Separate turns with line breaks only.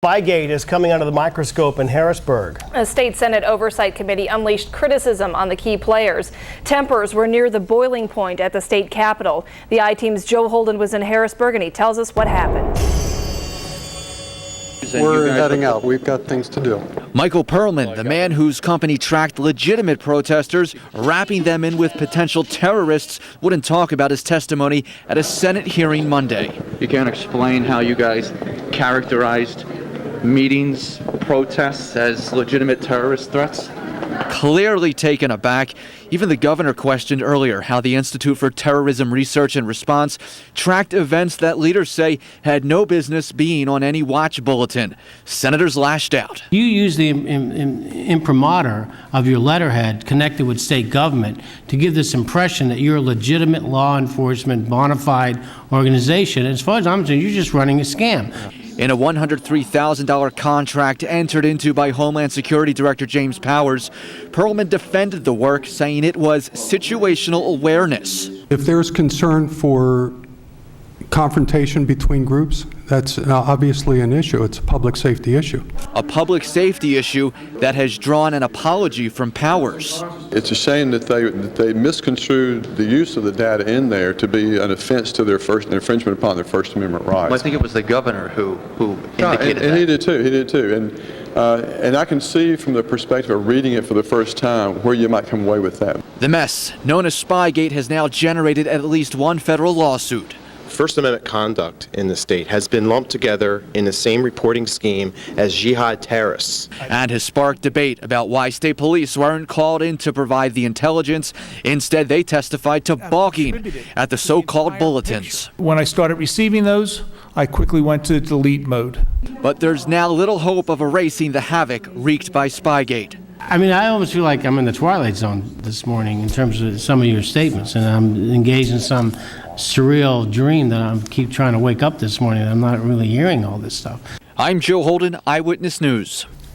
Spygate is coming under the microscope in Harrisburg.
A state Senate Oversight Committee unleashed criticism on the key players. Tempers were near the boiling point at the state capitol. The I-Team's Joe Holden was in Harrisburg and he tells us what happened.
We're heading out. We've got things to do.
Michael Perlman, the man whose company tracked legitimate protesters, wrapping them in with potential terrorists, wouldn't talk about his testimony at a Senate hearing Monday.
You can't explain how you guys characterized meetings, protests as legitimate terrorist threats?
Clearly taken aback. Even the governor questioned earlier how the Institute for Terrorism Research and Response tracked events that leaders say had no business being on any watch bulletin. Senators lashed out.
You use the imprimatur of your letterhead connected with state government to give this impression that you're a legitimate law enforcement bona fide organization. As far as I'm concerned, you're just running a scam.
In a $103,000 contract entered into by Homeland Security Director James Powers, Perlman defended the work, saying it was situational awareness.
If there's concern for confrontation between groups, that's obviously an issue. It's a public safety issue.
A public safety issue that has drawn an apology from Powers.
It's a shame that they misconstrued the use of the data in there to be an offense to their infringement upon their First Amendment rights.
Well, I think it was the governor who indicated that.
And he did too. And I can see from the perspective of reading it for the first time where you might come away with that.
The mess, known as Spygate, has now generated at least one federal lawsuit.
First Amendment conduct in the state has been lumped together in the same reporting scheme as jihad terrorists.
And has sparked debate about why state police weren't called in to provide the intelligence. Instead, they testified to balking at the so-called bulletins.
When I started receiving those, I quickly went to delete mode.
But there's now little hope of erasing the havoc wreaked by Spygate.
I mean, I almost feel like I'm in the twilight zone this morning in terms of some of your statements, and I'm engaged in some surreal dream that I keep trying to wake up this morning. I'm not really hearing all this stuff.
I'm Joe Holden, Eyewitness News.